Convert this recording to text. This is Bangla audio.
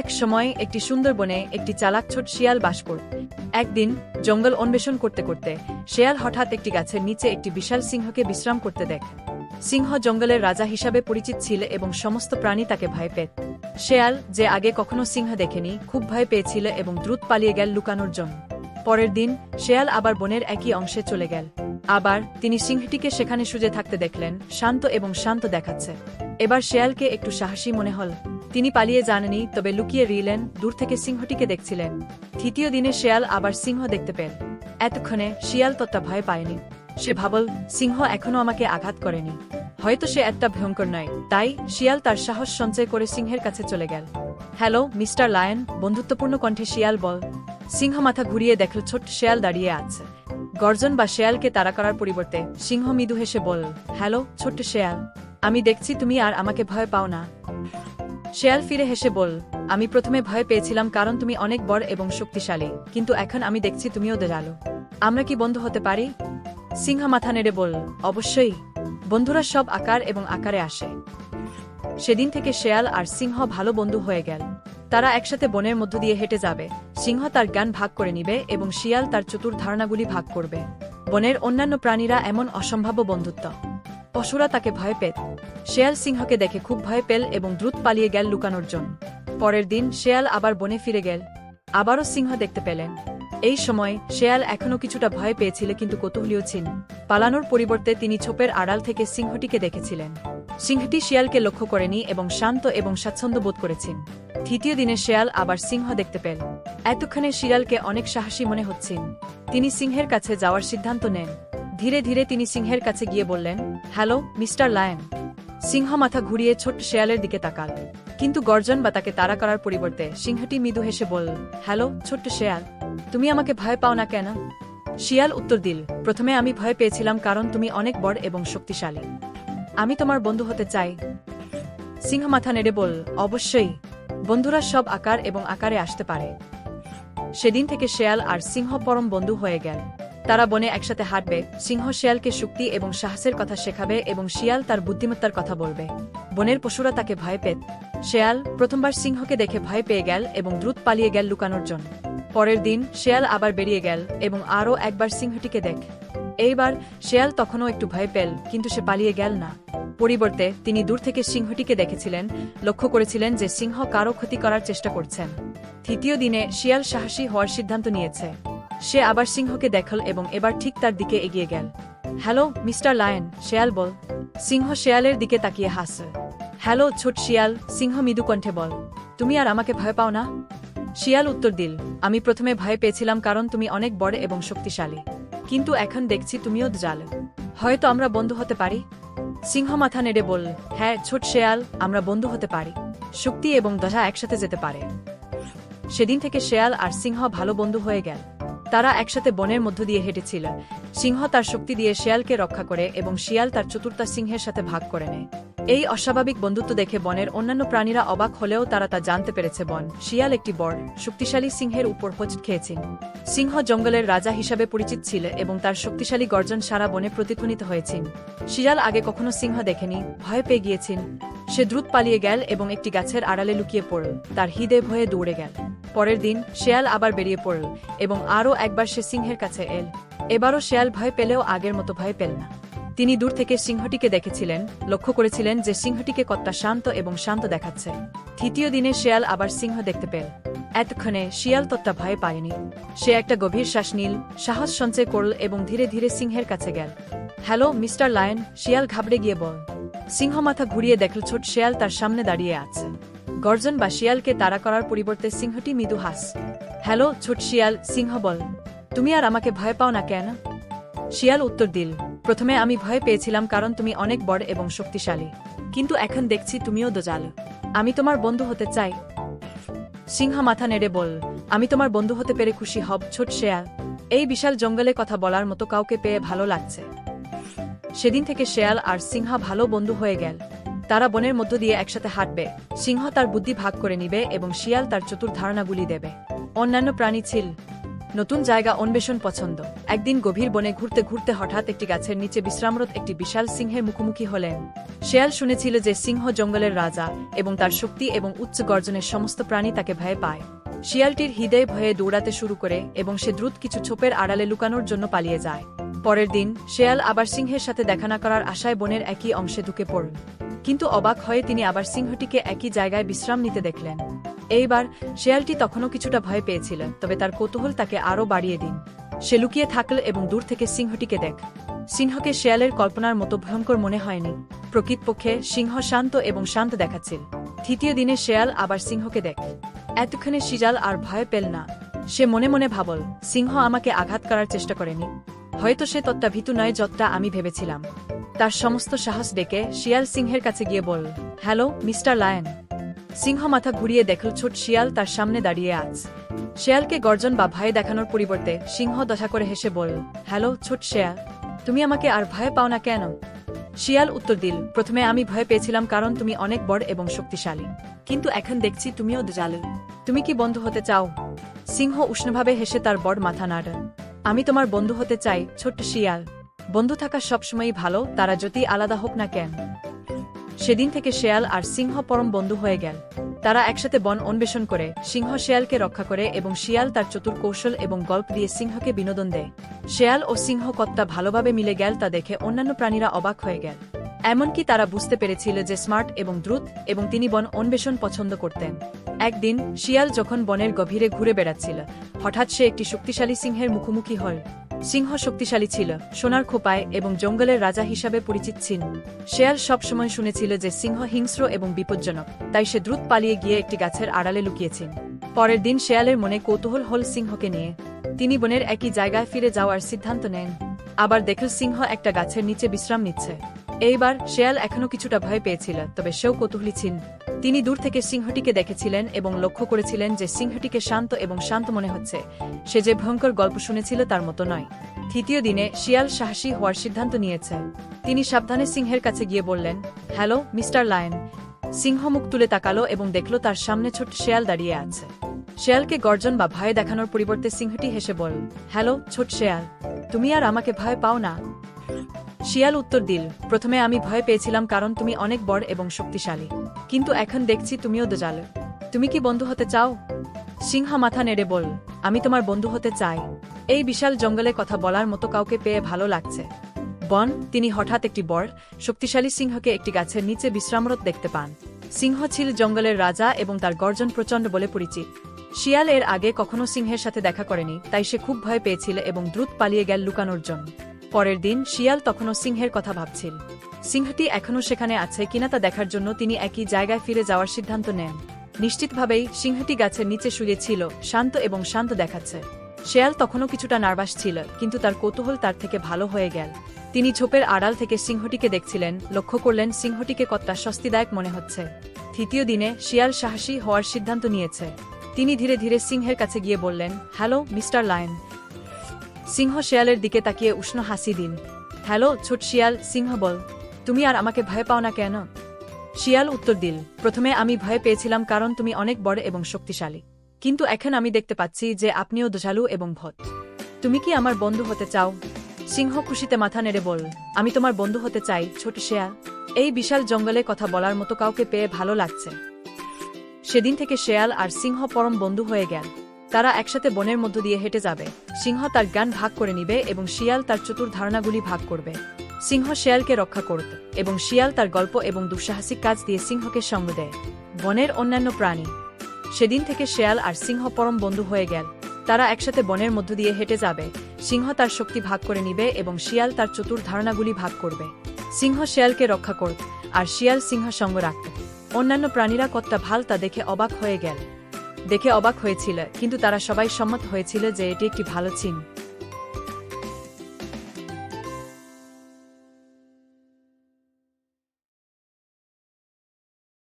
এক সময় একটি সুন্দর বনে একটি চালাক ছোট শিয়াল বাস করত। একদিন জঙ্গল অন্বেষণ করতে করতে শিয়াল হঠাৎ একটি গাছের নিচে একটি বিশাল সিংহকে বিশ্রাম করতে দেখে। সিংহ জঙ্গলের রাজা হিসাবে পরিচিত ছিল এবং সমস্ত প্রাণী তাকে ভয় পেত। শিয়াল, যে আগে কখনো সিংহ দেখেনি, খুব ভয় পেয়েছিল এবং দ্রুত পালিয়ে গেল লুকানোর জন্য। পরের দিন শিয়াল আবার বনের একই অংশে চলে গেল। আবার তিনি সিংহটিকে সেখানে শুয়ে থাকতে দেখলেন, শান্ত এবং শান্ত দেখাচ্ছে। এবার শিয়ালকে একটু সাহসী মনে হল। তিনি পালিয়ে যাননি, তবে লুকিয়ে রইলেন, দূর থেকে সিংহটিকে দেখছিলেন। তৃতীয় দিনে শিয়াল আবার সিংহ দেখতে পেল। এতক্ষণে শিয়াল ততটা ভয় পায়নি। সে ভাবল, সিংহ এখনো আমাকে আঘাত করেনি, হয়তো সে একটা ভয়ঙ্কর নয়। তাই শিয়াল তার সাহস সঞ্চয় করে সিংহের কাছে চলে গেল। হ্যালো মিস্টার লায়ন, বন্ধুত্বপূর্ণ কণ্ঠে শিয়াল বল। সিংহ মাথা ঘুরিয়ে দেখল ছোট্ট শিয়াল দাঁড়িয়ে আছে। গর্জন বা শিয়ালকে তাড়া করার পরিবর্তে সিংহ মৃদু হেসে বল, হ্যালো ছোট্ট শিয়াল, আমি দেখছি তুমি আর আমাকে ভয় পাও না। শিয়াল ফিরে হেসে বল, আমি প্রথমে ভয় পেয়েছিলাম কারণ তুমি অনেক বড় এবং শক্তিশালী, কিন্তু এখন আমি দেখছি তুমিও দয়ালু। আমরা কি বন্ধু হতে পারি? সিংহ মাথা নেড়ে বল, অবশ্যই। বন্ধুরা সব আকার এবং আকারে আসে। সেদিন থেকে শিয়াল আর সিংহ ভালো বন্ধু হয়ে গেল। তারা একসাথে বনের মধ্য দিয়ে হেঁটে যাবে। সিংহ তার জ্ঞান ভাগ করে নিবে এবং শিয়াল তার চতুর ধারণাগুলি ভাগ করবে। বনের অন্যান্য প্রাণীরা এমন অসম্ভাব্য বন্ধুত্ব। পশুরা তাকে ভয় পেত। শিয়াল সিংহকে দেখে খুব ভয় পেল এবং দ্রুত পালিয়ে গেল লুকানোর জন্য। পরের দিন শিয়াল আবার বনে ফিরে গেল। আবারও সিংহ দেখতে পেলেন। এই সময় শিয়াল এখনও কিছুটা ভয় পেয়েছিল, কিন্তু কৌতূহলীও ছিল। পালানোর পরিবর্তে তিনি ছোপের আড়াল থেকে সিংহটিকে দেখেছিলেন। সিংহটি শিয়ালকে লক্ষ্য করেনি এবং শান্ত এবং স্বাচ্ছন্দ্য বোধ করেছেন। তৃতীয় দিনে শিয়াল আবার সিংহ দেখতে পেল। এতক্ষণে শিয়ালকে অনেক সাহসী মনে হচ্ছেন। তিনি সিংহের কাছে যাওয়ার সিদ্ধান্ত নেন। ধীরে ধীরে তিনি সিংহের কাছে গিয়ে বললেন, হ্যালো মিস্টার লায়ন। সিংহ মাথা ঘুরিয়ে ছোট্ট শিয়ালের দিকে তাকাল, কিন্তু গর্জন বা তাকে তাড়া করার পরিবর্তে সিংহটি মৃদু হেসে বলল, হ্যালো ছোট্ট শিয়াল, তুমি আমাকে ভয় পাও না কেন? শিয়াল উত্তর দিল, প্রথমে আমি ভয় পেয়েছিলাম কারণ তুমি অনেক বড় এবং শক্তিশালী। আমি তোমার বন্ধু হতে চাই। সিংহ মাথা নেড়ে বল, অবশ্যই। বন্ধুরা সব আকার এবং আকারে আসতে পারে। সেদিন থেকে শিয়াল আর সিংহ পরম বন্ধু হয়ে গেল। তারা বনে একসাথে হাঁটবে। সিংহ শিয়ালকে শক্তি এবং সাহসের কথা শেখাবে এবং শিয়াল তার বুদ্ধিমত্তার কথা বলবে। বনের পশুরা তাকে ভয় পেত। শিয়াল প্রথমবার সিংহকে দেখে ভয় পেয়ে গেল এবং দ্রুত পালিয়ে গেল লুকানোর জন্য। পরের দিন শিয়াল আবার বেরিয়ে গেল এবং আরও একবার সিংহটিকে দেখ। এইবার শিয়াল তখনও একটু ভয় পেল, কিন্তু সে পালিয়ে গেল না। পরিবর্তে তিনি দূর থেকে সিংহটিকে দেখেছিলেন, লক্ষ্য করেছিলেন যে সিংহ কারো ক্ষতি করার চেষ্টা করছেন। তৃতীয় দিনে শিয়াল সাহসী হওয়ার সিদ্ধান্ত নিয়েছে। সে আবার সিংহকে দেখল এবং এবার ঠিক তার দিকে এগিয়ে গেল। হ্যালো মিস্টার লায়ন, শিয়াল বল। সিংহ শিয়ালের দিকে তাকিয়ে হাসে। হ্যালো ছোট শিয়াল, সিংহ মৃদু কণ্ঠে বল, তুমি আর আমাকে ভয় পাও না? শিয়াল উত্তর দিল, আমি প্রথমে ভয় পেয়েছিলাম কারণ তুমি অনেক বড় এবং শক্তিশালী, কিন্তু এখন দেখছি তুমিও দয়ালু। হয়তো আমরা বন্ধু হতে পারি? সিংহ মাথা নেড়ে বল, হ্যাঁ ছোট শিয়াল, আমরা বন্ধু হতে পারি। শক্তি এবং দয়া একসাথে যেতে পারে। সেদিন থেকে শিয়াল আর সিংহ ভালো বন্ধু হয়ে গেল। তারা একসাথে বনের মধ্য দিয়ে হেঁটেছিল। সিংহ তার শক্তি দিয়ে শিয়ালকে রক্ষা করে এবং শিয়াল তার চতুর্থ সিংহের সাথে ভাগ করে নেয়। এই অস্বাভাবিক বন্ধুত্ব দেখে বনের অন্যান্য প্রাণীরা অবাক হলেও তারা তা জানতে পেরেছে বন শিয়াল একটি বড় শক্তিশালী সিংহের উপর হোঁচট খেয়েছেন। সিংহ জঙ্গলের রাজা হিসাবে পরিচিত ছিল এবং তার শক্তিশালী গর্জন সারা বনে প্রতিধ্বনিত হয়েছেন। শিয়াল আগে কখনো সিংহ দেখেনি, ভয় পেয়ে গিয়েছেন। সে দ্রুত পালিয়ে গেল এবং একটি গাছের আড়ালে লুকিয়ে পড়ল। তার হৃদয় ভয়ে দৌড়ে গেল। পরের দিন শিয়াল আবার বেরিয়ে পড়ল এবং আরও একবার সে সিংহের কাছে এল। এবারও শিয়াল ভয় পেলেও আগের মতো ভয় পেল না। তিনি দূর থেকে সিংহটিকে দেখেছিলেন, লক্ষ্য করেছিলেন যে সিংহটিকে কতটা শান্ত এবং শান্ত দেখাচ্ছে। তৃতীয় দিনে শিয়াল আবার সিংহ দেখতে পেল। এতক্ষণে শিয়াল ততটা ভয় পায়নি। সে একটা গভীর শ্বাস নিল, সাহস সঞ্চয় করল এবং ধীরে ধীরে সিংহের কাছে গেল। হ্যালো মিস্টার লায়ন, শিয়াল ঘাবড়ে গিয়ে বল। সিংহ মাথা ঘুরিয়ে দেখল ছোট শিয়াল তার সামনে দাঁড়িয়ে আছে। গর্জন বা শিয়ালকে তাড়া করার পরিবর্তে সিংহটি মৃদু হাস। হ্যালো ছোট শিয়াল, সিংহ বল, তুমি আর আমাকে ভয় পাও না কেন? শিয়াল উত্তর দিল, প্রথমে আমি ভয় পেয়েছিলাম কারণ তুমি অনেক বড় এবং শক্তিশালী, কিন্তু এখন দেখছি তুমিও দয়ালু। আমি তোমার বন্ধু হতে চাই। সিংহ মাথা নেড়ে বল, আমি তোমার বন্ধু হতে পেরে খুশি হব ছোট শিয়াল। এই বিশাল জঙ্গলে কথা বলার মতো কাউকে পেয়ে ভালো লাগছে। সেদিন থেকে শিয়াল আর সিংহ ভালো বন্ধু হয়ে গেল। তারা বনের মধ্য দিয়ে একসাথে হাঁটবে। সিংহ তার বুদ্ধি ভাগ করে নিবে এবং শিয়াল তার চতুর ধারণাগুলি দেবে। অন্যান্য প্রাণী ছিল। নতুন জায়গা অন্বেষণ পছন্দ। একদিন গভীর বনে ঘুরতে ঘুরতে হঠাৎ একটি গাছের নিচে বিশ্রামরত একটি বিশাল সিংহের মুখোমুখি হলেন। শেয়াল শুনেছিল যে সিংহ জঙ্গলের রাজা এবং তার শক্তি এবং উচ্চ গর্জনের সমস্ত প্রাণী তাকে ভয় পায়। শিয়ালটির হৃদয়ে ভয়ে দৌড়াতে শুরু করে এবং সে দ্রুত কিছু ছোপের আড়ালে লুকানোর জন্য পালিয়ে যায়। পরের দিন শেয়াল আবার সিংহের সাথে দেখা না করার আশায় বনের একই অংশে ঢুকে পড়ল, কিন্তু অবাক হয়ে তিনি আবার সিংহটিকে একই জায়গায় বিশ্রাম নিতে দেখলেন। এইবার শেয়ালটি তখনও কিছুটা ভয় পেয়েছিল, তবে তার কৌতূহল তাকে আরও বাড়িয়ে দিন। সে লুকিয়ে থাকল এবং দূর থেকে সিংহটিকে দেখ। সিংহকে শেয়ালের কল্পনার মতো ভয়ঙ্কর মনে হয়নি। প্রকৃতপক্ষে সিংহ শান্ত এবং শান্ত দেখাচ্ছিল। তৃতীয় দিনে শেয়াল আবার সিংহকে দেখ। এতক্ষণে শিয়াল আর ভয় পেল না। সে মনে মনে ভাবল, সিংহ আমাকে আঘাত করার চেষ্টা করেনি, হয়তো সে ততটা ভীতু নয় যতটা আমি ভেবেছিলাম। তার সমস্ত সাহস ডেকে শিয়াল সিংহের কাছে গিয়ে বল, হ্যালো মিস্টার লায়ন। সিংহ মাথা ঘুরিয়ে দেখল ছোট শিয়াল তার সামনে দাঁড়িয়ে আছে। শেয়ালকে গর্জন বা ভয় দেখানোর পরিবর্তে সিংহ দশা করে হেসে বল, হ্যালো ছোট শেয়াল, তুমি আমাকে আর ভয় পাও না কেন? শিয়াল উত্তর দিল, প্রথমে আমি ভয় পেয়েছিলাম কারণ তুমি অনেক বড় এবং শক্তিশালী, কিন্তু এখন দেখছি তুমিও দয়ালু। তুমি কি বন্ধু হতে চাও? সিংহ উষ্ণভাবে হেসে তার বড় মাথা নাড়ল। আমি তোমার বন্ধু হতে চাই ছোট্ট শিয়াল। বন্ধু থাকা সবসময়ই ভালো, তারা যদি আলাদা হোক না কেন। সেদিন থেকে শেয়াল আর সিংহ পরম বন্ধু হয়ে গেল। তারা একসাথে বন অন্বেষণ করে, সিংহ শেয়ালকে রক্ষা করে এবং শিয়াল তার চতুর কৌশল এবং গল্প দিয়ে সিংহকে বিনোদন দেয়। শেয়াল ও সিংহ কতটা ভালোভাবে মিলে গেল তা দেখে অন্যান্য প্রাণীরা অবাক হয়ে গেল। এমনকি তারা বুঝতে পেরেছিল যে স্মার্ট এবং দ্রুত এবং তিনি বন অন্বেষণ পছন্দ করতেন। একদিন শিয়াল যখন বনের গভীরে ঘুরে বেড়াচ্ছিল, হঠাৎ সে একটি শক্তিশালী সিংহের মুখোমুখি হল। সিংহ শক্তিশালী ছিল, সোনার খোপায় এবং জঙ্গলের রাজা হিসাবে পরিচিত ছিল। শেয়াল সবসময় শুনেছিল যে সিংহ হিংস্র এবং বিপজ্জনক, তাই সে দ্রুত পালিয়ে গিয়ে একটি গাছের আড়ালে লুকিয়েছিল। পরের দিন শেয়ালের মনে কৌতূহল হল সিংহকে নিয়ে। তিনি বনের একই জায়গায় ফিরে যাওয়ার সিদ্ধান্ত নেন। আবার দেখল সিংহ একটা গাছের নিচে বিশ্রাম নিচ্ছে। এইবার শেয়াল এখনো কিছুটা ভয় পেয়েছিল, তবে সেও কৌতূহলী ছিল। তিনি দূর থেকে সিংহটিকে দেখেছিলেন এবং লক্ষ্য করেছিলেন যে সিংহটিকে শান্ত এবং শান্ত মনে হচ্ছে। সে যে ভয়ঙ্কর গল্প শুনেছিল তার মতো নয়। তৃতীয় দিনে শিয়াল সাহসী হওয়ার সিদ্ধান্ত নিয়েছে। তিনি সাবধানে সিংহের কাছে গিয়ে বললেন, হ্যালো মিস্টার লায়ন। সিংহ মুখ তুলে তাকালো এবং দেখল তার সামনে ছোট্ট শেয়াল দাঁড়িয়ে আছে। শেয়ালকে গর্জন বা ভয় দেখানোর পরিবর্তে সিংহটি হেসে বল, হ্যালো ছোট শেয়াল, তুমি আর আমাকে ভয় পাও না? শিয়াল উত্তর দিল, প্রথমে আমি ভয় পেয়েছিলাম কারণ তুমি অনেক বড় এবং শক্তিশালী, কিন্তু এখন দেখছি তুমিও দয়ালু। তুমি কি বন্ধু হতে চাও? সিংহ মাথা নেড়ে বল, আমি তোমার বন্ধু হতে চাই। এই বিশাল জঙ্গলে কথা বলার মতো কাউকে পেয়ে ভালো লাগছে। তিনি হঠাৎ একটি বড় শক্তিশালী সিংহকে একটি গাছের নিচে বিশ্রামরত দেখতে পান। সিংহ ছিল জঙ্গলের রাজা এবং তার গর্জন প্রচণ্ড বলে পরিচিত। শিয়াল এর আগে কখনো সিংহের সাথে দেখা করেনি, তাই সে খুব ভয় পেয়েছিল এবং দ্রুত পালিয়ে গেল লুকানোর জন্য। পরের দিন শিয়াল তখনও সিংহের কথা ভাবছিল। সিংহটি এখনও সেখানে আছে কিনা তা দেখার জন্য তিনি একই জায়গায় ফিরে যাওয়ার সিদ্ধান্ত নেন। নিশ্চিতভাবেই সিংহটি গাছের নিচে শুয়ে ছিল, শান্ত এবং শান্ত দেখাচ্ছে। শেয়াল তখনও কিছুটা নার্ভাস ছিল, কিন্তু তার কৌতূহল তার থেকে ভালো হয়ে গেল। তিনি ঝোপের আড়াল থেকে সিংহটিকে দেখছিলেন, লক্ষ্য করলেন সিংহটিকে কতটা স্বস্তিদায়ক মনে হচ্ছে। তৃতীয় দিনে শিয়াল সাহসী হওয়ার সিদ্ধান্ত নিয়েছে। তিনি ধীরে ধীরে সিংহের কাছে গিয়ে বললেন, হ্যালো মিস্টার লায়ন। সিংহ শেয়ালের দিকে তাকিয়ে উষ্ণ হাসি দিন। হ্যালো ছোট শিয়াল, সিংহ বল, তুমি আর আমাকে ভয় পাও না কেন? শিয়াল উত্তর দিল, প্রথমে আমি ভয় পেয়েছিলাম কারণ তুমি অনেক বড় এবং শক্তিশালী, কিন্তু এখন আমি দেখতে পাচ্ছি যে আপনিও দয়ালু এবং ভদ্র। তুমি কি আমার বন্ধু হতে চাও? সিংহ খুশিতে মাথা নেড়ে বল, আমি তোমার বন্ধু হতে চাই ছোট শেয়াল। এই বিশাল জঙ্গলে কথা বলার মতো কাউকে পেয়ে ভালো লাগছে। সেদিন থেকে শেয়াল আর সিংহ পরম বন্ধু হয়ে গেল। তারা একসাথে বনের মধ্য দিয়ে হেঁটে যাবে। সিংহ তার জ্ঞান ভাগ করে নিবে এবং শিয়াল তার চতুর ধারণাগুলি ভাগ করবে। সিংহ শেয়ালকে রক্ষা করত এবং শিয়াল তার গল্প এবং দুঃসাহসিক কাজ দিয়ে সিংহকে সঙ্গ দেয়। বনের অন্যান্য প্রাণী। সেদিন থেকে শেয়াল আর সিংহ পরম বন্ধু হয়ে গেল। তারা একসাথে বনের মধ্য দিয়ে হেঁটে যাবে। সিংহ তার শক্তি ভাগ করে নিবে এবং শিয়াল তার চতুর ধারণাগুলি ভাগ করবে। সিংহ শেয়ালকে রক্ষা করত আর শিয়াল সিংহ সঙ্গ রাখত। অন্যান্য প্রাণীরা কতটা ভাল তা দেখে অবাক হয়েছিল, কিন্তু তারা সবাই সম্মত হয়েছিল যে এটি একটি ভালো চিহ্ন।